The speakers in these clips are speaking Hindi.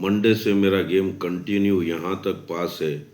मंडे से मेरा गेम कंटिन्यू यहाँ तक पास है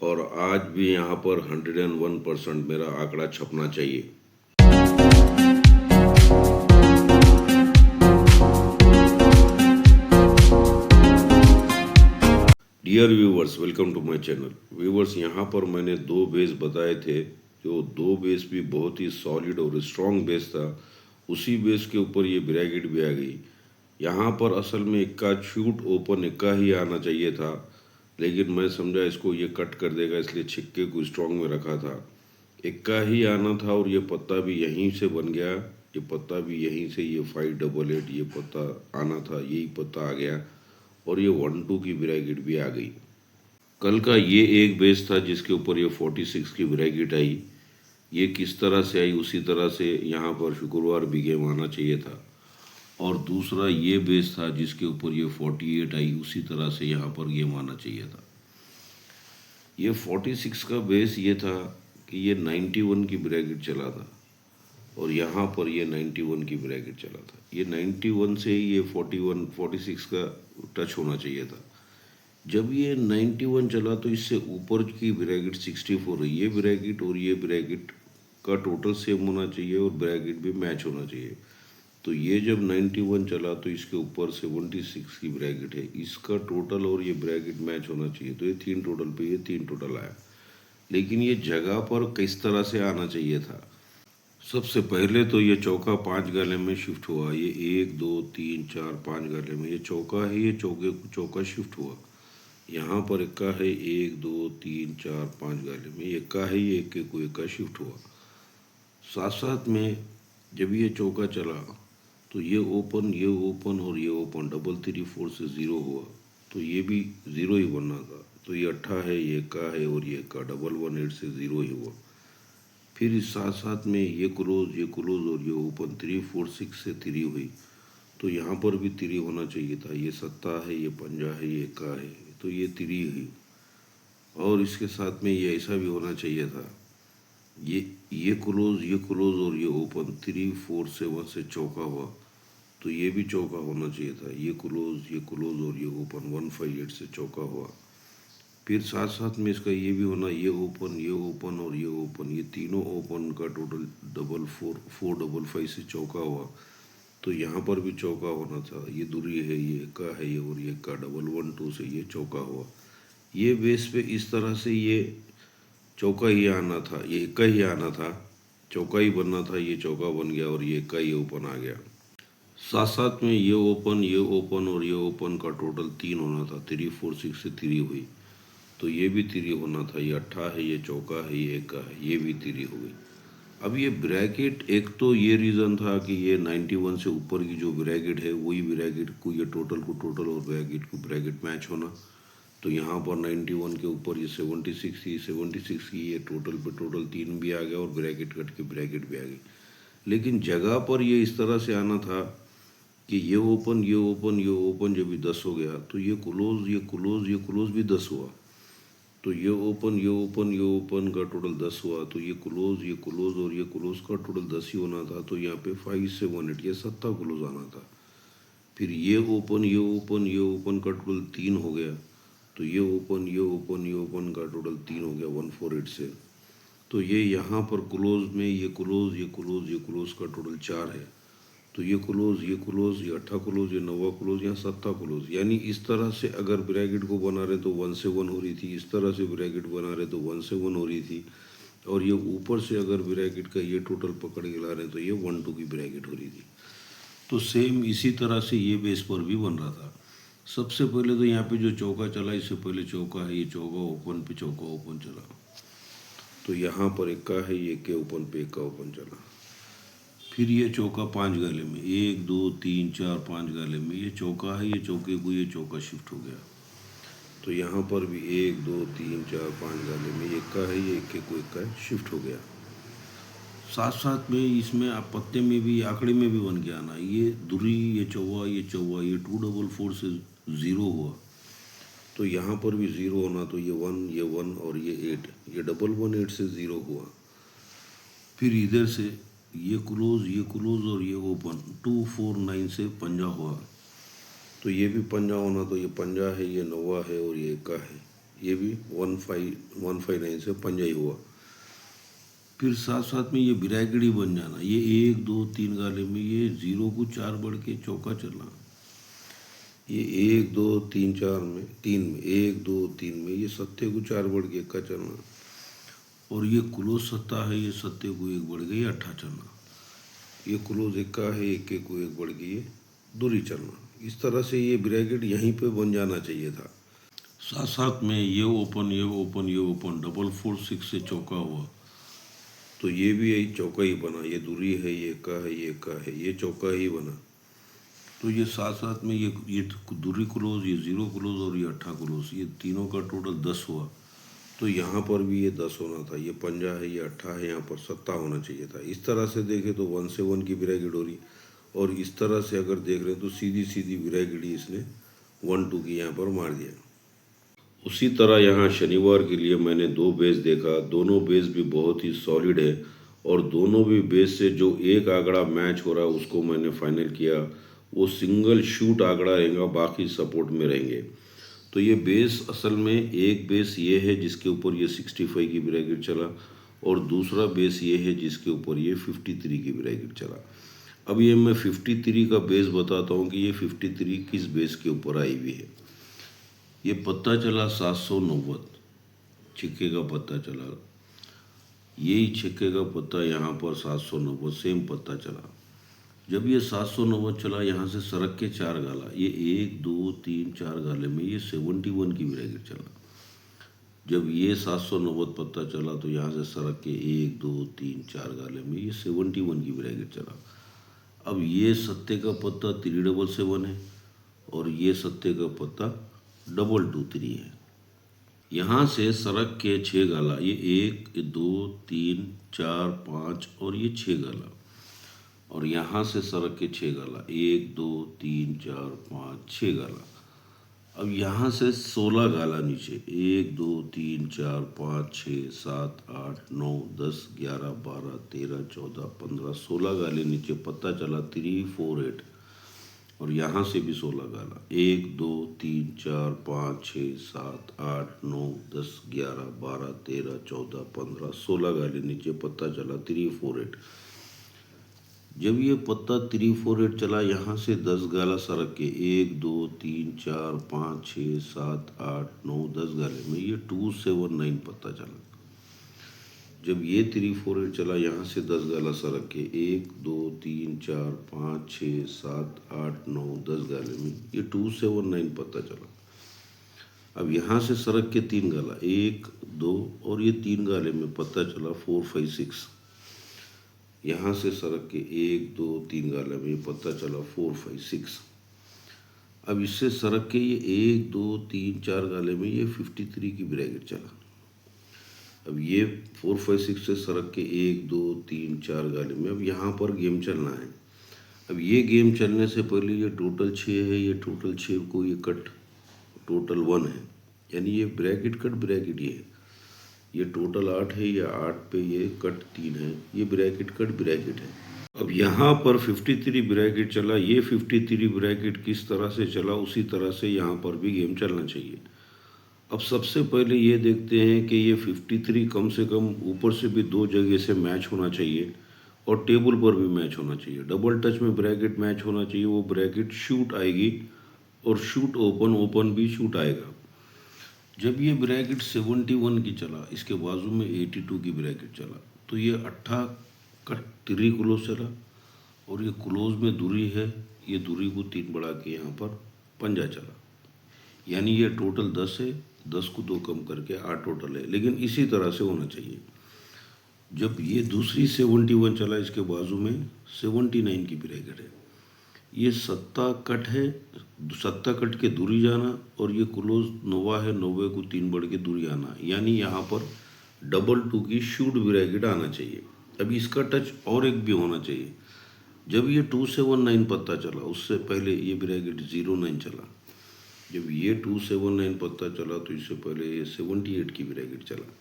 और आज भी यहाँ पर 101% मेरा आंकड़ा छपना चाहिए। Dear viewers, welcome to my channel. Viewers, यहाँ पर मैंने दो बेस बताए थे, जो दो बेस भी बहुत ही सॉलिड और स्ट्रॉन्ग बेस था। उसी बेस के ऊपर ये ब्रैकेट भी आ गई। यहाँ पर असल में इक्का शूट ओपन इक्का ही आना चाहिए था, लेकिन मैं समझा इसको ये कट कर देगा, इसलिए छिक्के को स्ट्रॉन्ग में रखा था। इक्का ही आना था और ये पत्ता भी यहीं से बन गया, ये पत्ता भी यहीं से, ये 588 ये पत्ता आना था, यही पत्ता आ गया और ये 1-2 की ब्रैकेट भी आ गई। कल का ये एक बेस था जिसके ऊपर ये 46 की ब्रैकेट आई। ये किस तरह से आई, उसी तरह से यहाँ पर शुक्रवार भी गेम आना चाहिए था। और दूसरा ये बेस था जिसके ऊपर ये 48 आई, उसी तरह से यहाँ पर गेम आना चाहिए था। ये 46 का बेस ये था कि ये 91 की ब्रैकेट चला था और यहाँ पर ये 91 की ब्रैकेट चला था। ये 91 से ही ये 46 का टच होना चाहिए था। जब ये 91 चला तो इससे ऊपर की ब्रैकेट 64 है। ये ब्रैकेट और ये ब्रैकेट का टोटल सेम होना चाहिए और ब्रैकेट भी मैच होना चाहिए। तो ये जब 91 चला तो इसके ऊपर 76 की ब्रैकेट है, इसका टोटल और ये ब्रैकेट मैच होना चाहिए। तो ये 3 टोटल पे ये 3 टोटल आया, लेकिन ये जगह पर किस तरह से आना चाहिए था। सबसे पहले तो ये चौका 5 गाले में शिफ्ट हुआ। ये 1 2 3 4 5 गाले में ये चौका है, ये चौका शिफ्ट हुआ। यहाँ पर इक्का है, 1 2 3 4 5 गाले में ये इक्का है, ये इक्के को इक्का शिफ्ट हुआ। साथ साथ में जब ये चौका चला तो ये ओपन और ये ओपन, डबल 3 4 से 0 हुआ, तो ये भी 0 ही बनना था। तो ये अट्ठा है, ये इक्का है और ये इक्का, डबल 1 8 से 0 ही हुआ। फिर इस साथ साथ में ये क्लोज और ये ओपन 3 4 6 से 3 हुई, तो यहाँ पर भी 3 होना चाहिए था। ये सत्ता है, ये पंजा है, ये इक्का है, तो ये 3 हुई। और इसके साथ में ये ऐसा भी होना चाहिए था, ये क्लोज और ये ओपन 3 4 7 से चौका हुआ, तो ये भी चौका होना चाहिए था। ये क्लोज और ये ओपन 1 5 8 से चौका हुआ। फिर साथ साथ में इसका ये भी होना, ये ओपन और ये ओपन, ये तीनों ओपन का टोटल 4 5 से चौका हुआ, तो यहाँ पर भी चौका होना था। ये दूरी है, ये इक्का है, ये और ये इक्का, डबल 1 2 से ये चौका हुआ। ये बेस पे इस तरह से ये चौका ही आना था, ये इक्का ही आना था, चौका ही बनना था। ये चौका बन गया और ये इक्का, ये ओपन आ गया। साथ साथ में ये ओपन और ये ओपन का टोटल 3 होना था। 3 4 6 से 3 हुई, तो ये भी 3 होना था। ये अट्ठा है, ये चौका है, ये इक्का है, ये भी 3 हो गई। अब ये ब्रैकेट, एक तो ये रीज़न था कि ये 91 से ऊपर की जो ब्रैकेट है वही ब्रैकेट को, ये टोटल को टोटल और ब्रैकेट को ब्रैकेट मैच होना। तो यहाँ पर 91 के ऊपर ये 76 थी, 76 की ये टोटल पे टोटल 3 भी आ गया और ब्रैकेट कट के ब्रैकेट भी आ गई। लेकिन जगह पर ये इस तरह से आना था कि ये ओपन जब भी 10 हो गया तो ये क्लोज भी 10 हुआ। तो ये ओपन का टोटल 10 हुआ, तो ये क्लोज और ये क्लोज का टोटल 10 ही होना था। तो यहाँ पे 5 7 8 ये सत्ता क्लोज आना था। फिर ये ओपन का टोटल 3 हो गया, तो ये ओपन का टोटल 3 हो गया 1 4 8 से। तो ये यहाँ पर क्लोज में ये क्लोज का टोटल 4 है। तो ये अट्ठा क्लोज, ये नवा क्लोज, यहाँ सत्ता क्लोज। यानी इस तरह से अगर ब्रैकेट को बना रहे तो 1 से 1 हो रही थी, इस तरह से ब्रैकेट बना रहे तो 1 से 1 हो रही थी, और ये ऊपर से अगर ब्रैकेट का ये टोटल पकड़ के ला रहे तो ये 1 2 की ब्रैकेट हो रही थी। तो सेम इसी तरह से ये बेस पर भी बन रहा था। सबसे पहले तो यहाँ पे जो चौका चला, इससे पहले चौका है, ये चौका ओपन पे चौका ओपन चला, तो यहाँ पर इक्का है, ये के ओपन पे इक्का ओपन चला। फिर ये चौका 5 गाले में, 1 2 3 4 5 गाले में ये चौका है, ये चौके को ये चौका शिफ्ट हो गया। तो यहाँ पर भी 1 2 3 4 5 गाले में ये इक्का है, ये इक्के को इक्का शिफ्ट हो गया। साथ साथ में इसमें आप पत्ते में भी, आंकड़े में भी बन गया ना, ये दूरी, ये चौवा, ये 2 डबल 4 से 0 हुआ, तो यहाँ पर भी 0 होना। तो ये 1 और ये 8, ये डबल 1 8 से 0 हुआ। फिर इधर से ये क्लोज और ये ओपन 2 4 9 से पंजा हुआ, तो ये भी पंजा होना, तो ये पंजा है, ये नवा है और ये इक्का है, ये भी 159 से पंजा ही हुआ। फिर साथ साथ में ये बिरागिड़ी बन जाना, ये 1 2 3 गाले में ये 0 को 4 बढ़ के चौका चलना, ये 1 2 3 4 में 3 में 1 2 3 में ये सत्ते को 4 बढ़ के इक्का चलना, और ये क्लोज सत्ता है, ये सत्ते को 1 बढ़ के ये अट्ठा चलना, ये क्लोज इक्का है, इक्के को 1 बढ़ के ये दूरी चलना। इस तरह से ये ब्रैकेट यहीं पे बन जाना चाहिए था। साथ साथ में ये ओपन ये ओपन ये ओपन, डबल 4 6 से चौका हुआ, तो ये भी यही चौका ही बना, ये दूरी है, ये इक्का है, ये इक्का है, ये चौका ही बना। तो ये साथ साथ में ये दूरी क्लोज, ये 0 क्लोज और ये अट्ठा क्लोज, ये तीनों का टोटल 10 हुआ। तो यहाँ पर भी ये 10 होना था, ये पंजा है, ये अट्ठा है, यहाँ पर सत्ता होना चाहिए था। इस तरह से देखें तो 1 से 1 की ब्रैकेट हो रही, और इस तरह से अगर देख रहे हैं तो सीधी सीधी ब्रैकेट ही इसने 1 2 की यहाँ पर मार दिया। उसी तरह यहाँ शनिवार के लिए मैंने 2 बेस देखा, दोनों बेस भी बहुत ही सॉलिड है, और दोनों भी बेस से जो एक आंकड़ा मैच हो रहा है उसको मैंने फाइनल किया, वो सिंगल शूट आंकड़ा रहेगा, बाकी सपोर्ट में रहेंगे। तो ये बेस असल में एक बेस ये है जिसके ऊपर ये 65 की ब्रैकेट चला, और दूसरा बेस ये है जिसके ऊपर ये 53 की ब्रैकेट चला। अब ये मैं 53 का बेस बताता हूँ कि ये 53 किस बेस के ऊपर आई हुई है। ये पत्ता चला 790, छिक्के का पत्ता चला, यही छिक्के का पत्ता यहाँ पर 790 सेम पत्ता चला। जब ये 790 चला, यहाँ से सरक के 4 गाला, ये 1 2 3 4 गाले में ये 71 की ब्रैकेट चला। जब ये 790 पत्ता चला तो यहाँ से सरक के 1 2 3 4 गाले में ये 71 की ब्रैकेट चला। अब ये सत्ते का पत्ता 377 है, और ये सत्ते का पत्ता 223 है। यहाँ से सरक के 6 गाला, ये 1 2 3 4 5 और ये 6 गाला, और यहाँ से सरक के 6 गाला, 1 2 3 4 5 6 गाला। अब यहाँ से 16 गाला नीचे, 1 2 3 4 5 6 7 8 9 10 11 12 13 14 15 16 गाले नीचे पत्ता चला 348, और यहाँ से भी 16 गाला, 1 2 3 4 5 6 7 8 9 10 11 12 13 14 15 16 गाले नीचे पत्ता चला 348। जब ये पत्ता 348 चला, यहाँ से 10 गाला सरक के 1 2 3 4 5 6 7 8 9 10 गाले में ये 279 पत्ता चला। जब ये 348 चला, यहाँ से 10 गाला सरक के 1 2 3 4 5 6 7 8 9 10 गाले में ये 279 पत्ता चला। अब यहाँ से सरक के 3 गाला, 1 2 और ये 3 गाले में पत्ता चला 456। यहाँ से सरक के 1 2 3 गाले में पत्ता चला 456। अब इससे सरक के ये 1 2 3 4 गाले में ये 53 की ब्रैकेट चला। अब ये 456 से सरक के 1 2 3 4 गाले में अब यहाँ पर गेम चलना है। अब ये गेम चलने से पहले ये टोटल 6 है, ये टोटल 6 को ये कट टोटल 1 है, यानी ये ब्रैकेट कट ब्रैकेट ये टोटल 8 है, ये 8 पे ये कट 3 है, ये ब्रैकेट कट ब्रैकेट है। अब यहाँ पर 53 ब्रैकेट चला, ये 53 ब्रैकेट किस तरह से चला उसी तरह से यहाँ पर भी गेम चलना चाहिए। अब सबसे पहले ये देखते हैं कि ये 53 कम से कम ऊपर से भी 2 जगह से मैच होना चाहिए और टेबल पर भी मैच होना चाहिए। डबल टच में ब्रैकेट मैच होना चाहिए, वो ब्रैकेट शूट आएगी और शूट ओपन ओपन भी शूट आएगा। जब ये ब्रैकेट 71 की चला, इसके बाजू में 82 की ब्रैकेट चला, तो ये 8 कट 3 क्लोज चला, और ये क्लोज में दूरी है, ये दूरी को 3 बढ़ा के यहाँ पर पंजा चला, यानी ये टोटल 10 है, 10 को 2 कम करके 8 टोटल है। लेकिन इसी तरह से होना चाहिए। जब ये दूसरी 71 चला, इसके बाजू में 79 की ब्रैकेट है, ये 7 कट है, 7 कट के दूरी जाना, और ये क्लोज 9 है, 9 को 3 बढ़ के दूरी आना, यानी यहाँ पर 2 की शूट ब्रैकेट आना चाहिए। अभी इसका टच और एक भी होना चाहिए। जब ये 279 पत्ता चला, उससे पहले ये ब्रैकेट 09 चला। जब ये 279 पत्ता चला तो इससे पहले ये 78 की ब्रैकेट चला।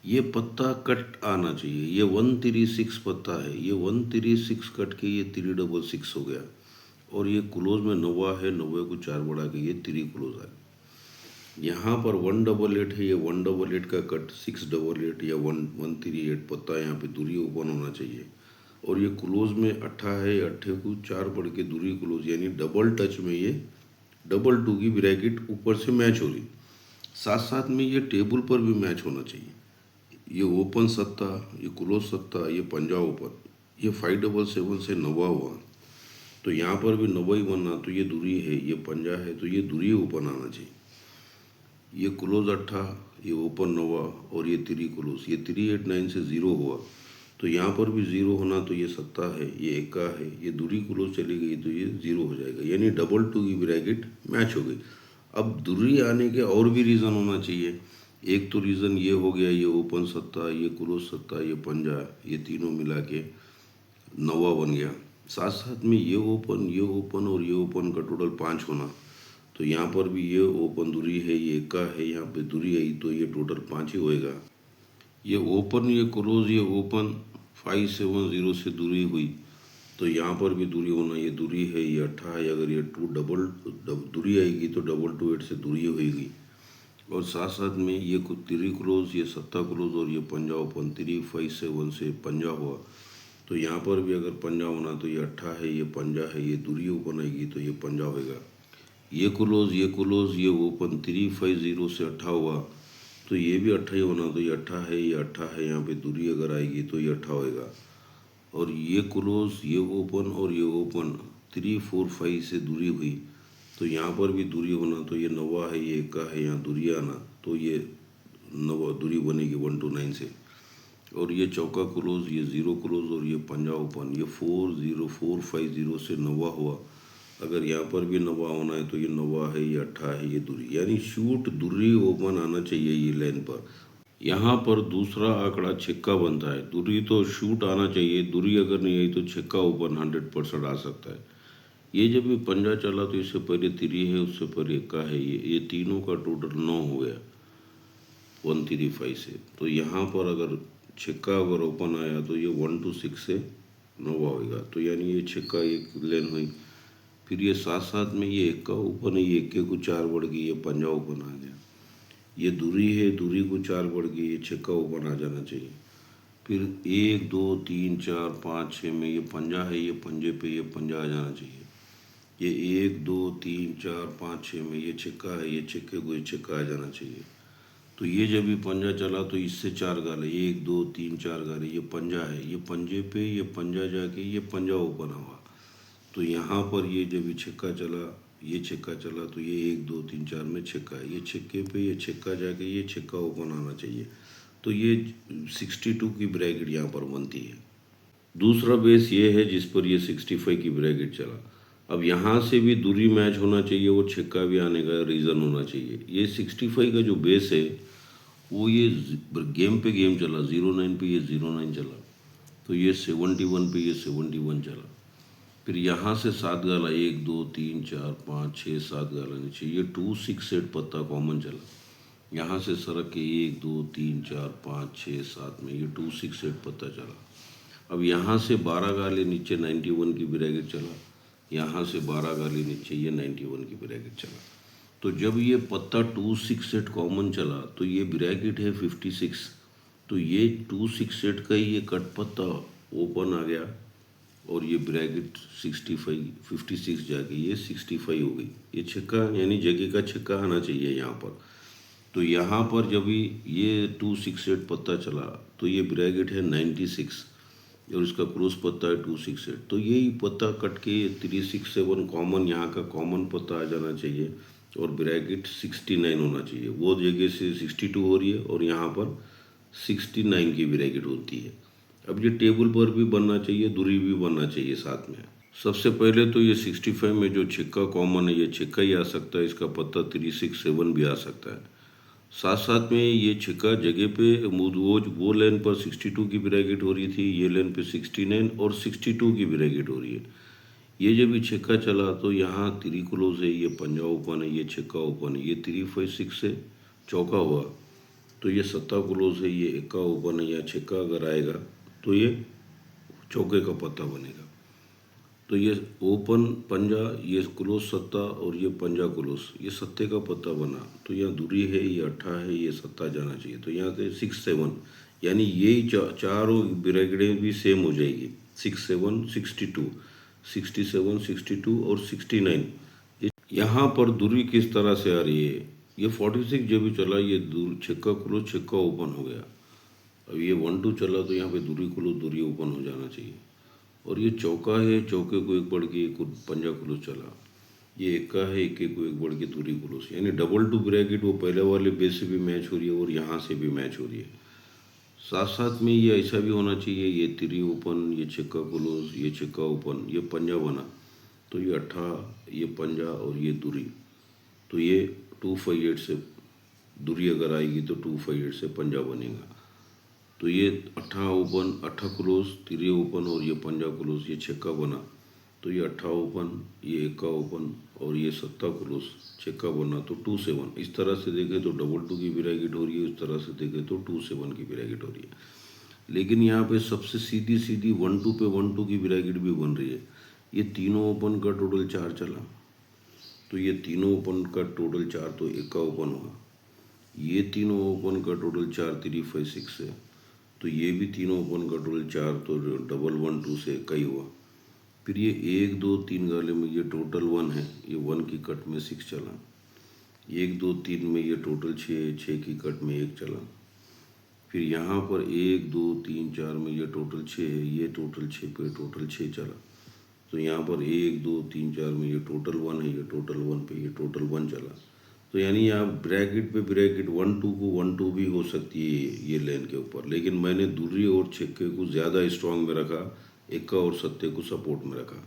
ये पत्ता कट आना चाहिए, ये 136 पत्ता है, ये 136 कट के ये 366 हो गया, और ये क्लोज में नवा है, नवे को 4 बढ़ा के ये 3 क्लोज है। यहाँ पर 188 है, ये 188 का कट 688 या 1138 पत्ता यहाँ पे दूरी ओपन होना चाहिए। और ये क्लोज में अट्ठा है, अट्ठे को 4 बढ़ के दूरी क्लोज, यानी डबल टच में ये डबल 2 की ब्रैकेट ऊपर से मैच हो रही। साथ साथ में ये टेबल पर भी मैच होना चाहिए। ये ओपन सत्ता, ये क्लोज सत्ता, ये पंजा ओपन, ये 577 से नवा हुआ, तो यहाँ पर भी नवा ही बनना, तो ये दूरी है, ये पंजा है, तो ये दूरी ओपन आना चाहिए। ये क्लोज अट्ठा, ये ओपन नवा और ये 3 क्लोज, ये 389 से 0 हुआ, तो यहाँ पर भी 0 होना, तो ये सत्ता है, ये एका है, ये दूरी क्लोज चली गई तो ये 0 हो जाएगा, यानी डबल 2 की ब्रैकेट मैच हो गई। अब दूरी आने के और भी रीज़न होना चाहिए। एक तो रीज़न ये हो गया, ये ओपन सत्ता, ये क्लोज सत्ता, ये पंजा, ये तीनों मिला के नवा बन गया। साथ साथ में ये ओपन और ये ओपन का टोटल 5 होना, तो यहाँ पर भी ये ओपन दूरी है, ये एका है, यहाँ पे दूरी आई, तो ये टोटल 5 ही होएगा। ये ओपन, ये क्लोज, ये ओपन 570 से दूरी हुई, तो यहाँ पर भी दूरी होना, ये दूरी है, ये अट्ठा है, अगर ये दूरी आएगी तो 228 से दूरी होएगी। और साथ साथ में ये 3 क्लोज, ये सत्ता क्लोज और ये पंजा ओपन 357 से पंजा हुआ, तो यहाँ पर भी अगर पंजा होना तो ये अट्ठा है, ये पंजा है, ये दूरी ओपन आएगी तो ये पंजा होएगा। ये क्लोज, ये ओपन 350 से अट्ठा हुआ, तो ये भी अट्ठा ही होना, तो ये अट्ठा है, ये अट्ठा है, यहाँ पे दूरी अगर आएगी तो ये अट्ठा होएगा। और ये क्लोज, ये ओपन और ये ओपन 345 से दूरी हुई, तो यहाँ पर भी दूरी होना, तो ये नवा है, ये एका है, यहाँ दूरी आना, तो ये नवा दूरी बनेगी 129 से। और ये चौका क्लोज, ये 0 क्लोज और ये पंजा ओपन, ये 40450 से नवा हुआ, अगर यहाँ पर भी नवा होना है तो ये नवा है, ये अट्ठा है, ये दूरी, यानी शूट दूरी ओपन आना चाहिए ये लाइन पर। यहाँ पर दूसरा आंकड़ा छक्का बनता है, दूरी तो शूट आना चाहिए, दूरी अगर नहीं आई तो छक्का ओपन 100% आ सकता है। ये जब भी पंजा चला तो इससे पहले 3 है, उससे पहले एका है, ये तीनों का टोटल 9 हो गया 135 से। तो यहाँ पर अगर छक्का अगर ओपन आया तो ये 126 से नवा होगा, तो यानी ये छक्का एक लेन हुई। फिर ये साथ साथ में ये एका ओपन है, ये एके को 4 बढ़ गई, ये पंजा ओपन आ गया। ये दूरी है, दूरी को 4 बढ़ गई, ये छक्का ओपन आ जाना चाहिए। फिर 1 2 3 4 5 6 में ये पंजा है, ये पंजे पे ये पंजा आ जाना चाहिए। ये 1 2 3 4 5 6 में ये छक्का है, ये छक्के को ये छक्का आ जाना चाहिए। तो ये जब भी पंजा चला तो इससे 4 गाले, 1 2 3 4 गाले, ये पंजा है, ये पंजे पे ये पंजा जाके ये पंजा ओपन हुआ, तो यहाँ पर ये जब भी छक्का चला, ये छक्का चला, तो ये 1 2 3 4 में छक्का है, ये छक्के पे ये छक्का जाके ये छक्का ओपन आना चाहिए, तो ये 62 की ब्रैकेट यहाँ पर बनती है। दूसरा बेस ये है जिस पर ये 65 की ब्रैकेट चला। अब यहाँ से भी दूरी मैच होना चाहिए, वो छक्का भी आने का रीज़न होना चाहिए। ये 65 का जो बेस है वो ये गेम पे गेम चला, 09 पे ये 09 चला, तो ये 71 पे ये 71 चला। फिर यहाँ से 7 गाला, 1 2 3 4 5 6 7 गाला नीचे, ये 268 पत्ता कॉमन चला। यहाँ से सरक के 1 2 3 4 5 6 7 में ये 268 पत्ता चला। अब यहाँ से 12 गाले नीचे 91 की ब्रैकेट चला, यहाँ से 12 गाले नीचे ये 91 की ब्रैकेट चला। तो जब ये पत्ता 268 कॉमन चला तो ये ब्रैकेट है 56, तो ये 268 का ही ये कट पत्ता ओपन आ गया और ये ब्रैकेट 56 जाके ये 65 हो गई। ये छक्का यानी जगह का छक्का आना चाहिए यहाँ पर। तो यहाँ पर जब ये 268 पत्ता चला तो ये ब्रैकेट है 96 और इसका क्लोज पत्ता है 268, तो यही पत्ता कट के 367 कॉमन यहाँ का कॉमन पत्ता आ जाना चाहिए और ब्रैकेट 69 होना चाहिए। वो जगह से 62 हो रही है और यहाँ पर 69 की ब्रैकेट होती है। अब ये टेबल पर भी बनना चाहिए, दूरी भी बनना चाहिए साथ में। सबसे पहले तो ये 65 में जो छक्का कॉमन है ये छक्का ही आ सकता है, इसका पत्ता 367 भी आ सकता है। साथ साथ में ये छक्का जगह पे वो लाइन पर 62 की ब्रैकेट हो रही थी, ये लाइन पे 69 और 62 की ब्रैकेट हो रही है। ये जब भी छक्का चला तो यहाँ 3 क्लोज है, ये पंजा ओपन है, ये छक्का ओपन है, ये 356 से चौका हुआ, तो ये सत्ता क्लोज है, ये एका ओपन है, या छक्का अगर आएगा तो ये चौके का पत्ता बनेगा। तो ये ओपन पंजा, ये क्लोज सत्ता और ये पंजा क्लोज, ये सत्ते का पत्ता बना। तो यहाँ दूरी है, ये अट्ठा है, ये सत्ता जाना चाहिए। तो यहाँ से 6 7, यानी यही चारों ब्रैकेटें भी सेम हो जाएगी। 6 7 62, 67 62 और 69। यहाँ पर दूरी किस तरह से आ रही है, ये 46 जब भी चला, ये दूर छक्का क्लोज छक्का ओपन हो गया। अब ये 1 2 चला तो यहाँ पे दूरी क्लोज दूरी ओपन हो जाना चाहिए। और ये चौका है, चौके को एक बढ़ के एक पंजा क्लोज चला। ये इक्का है, इक्के को एक बढ़ के दूरी क्लोज, यानी डबल टू ब्रैकेट वो पहले वाले बेस से भी मैच हो रही है और यहाँ से भी मैच हो रही है। साथ साथ में ये ऐसा भी होना चाहिए, ये तिरी ओपन, ये छक्का क्लोज, ये छक्का ओपन, ये पंजा बना। तो ये अट्ठा, ये पंजा और ये दूरी। तो ये 258 से दूरी अगर आएगी तो 258 से पंजा बनेगा। तो ये अट्ठा ओपन, अट्ठा क्लोज, तिरी ओपन और ये पंजा क्लोज, ये छक्का बना। तो ये अट्ठा ओपन, ये इक्का ओपन और ये सत्ता क्लोज छक्का बना। तो 2 7, इस तरह से देखें तो डबल टू की ब्रैकेट हो रही है, इस तरह से देखें तो 2 7 की ब्रैकेट हो रही है। लेकिन यहाँ पे सबसे सीधी सीधी 1 2 पे 1 2 की ब्रैकेट भी बन रही है। ये तीनों ओपन का टोटल 4 चला। तो ये तीनों ओपन का टोटल 4, तो इक्का ओपन हुआ। ये तीनों ओपन का टोटल 4 3 5 6 है। तो ये भी तीनों ओपन का टोटल 4, तो डबल 1 2 से कई हुआ। फिर ये 1 2 3 गाले में ये टोटल 1 है, ये 1 की कट में 6 चला। 1 2 3 में ये टोटल 6, 6 की कट में 1 चला। फिर यहाँ पर 1 2 3 4 में ये टोटल 6 है, ये टोटल 6 पे टोटल 6 चला। तो यहाँ पर 1 2 3 4 में ये टोटल 1 है, ये टोटल 1 पे ये टोटल 1 चला। तो यानी यहाँ ब्रैकेट पे ब्रैकेट 1 2 को 1 2 भी हो सकती है ये लेन के ऊपर, लेकिन मैंने दूरी और छक्के को ज़्यादा स्ट्रांग में रखा, इक्का और सत्ते को सपोर्ट में रखा।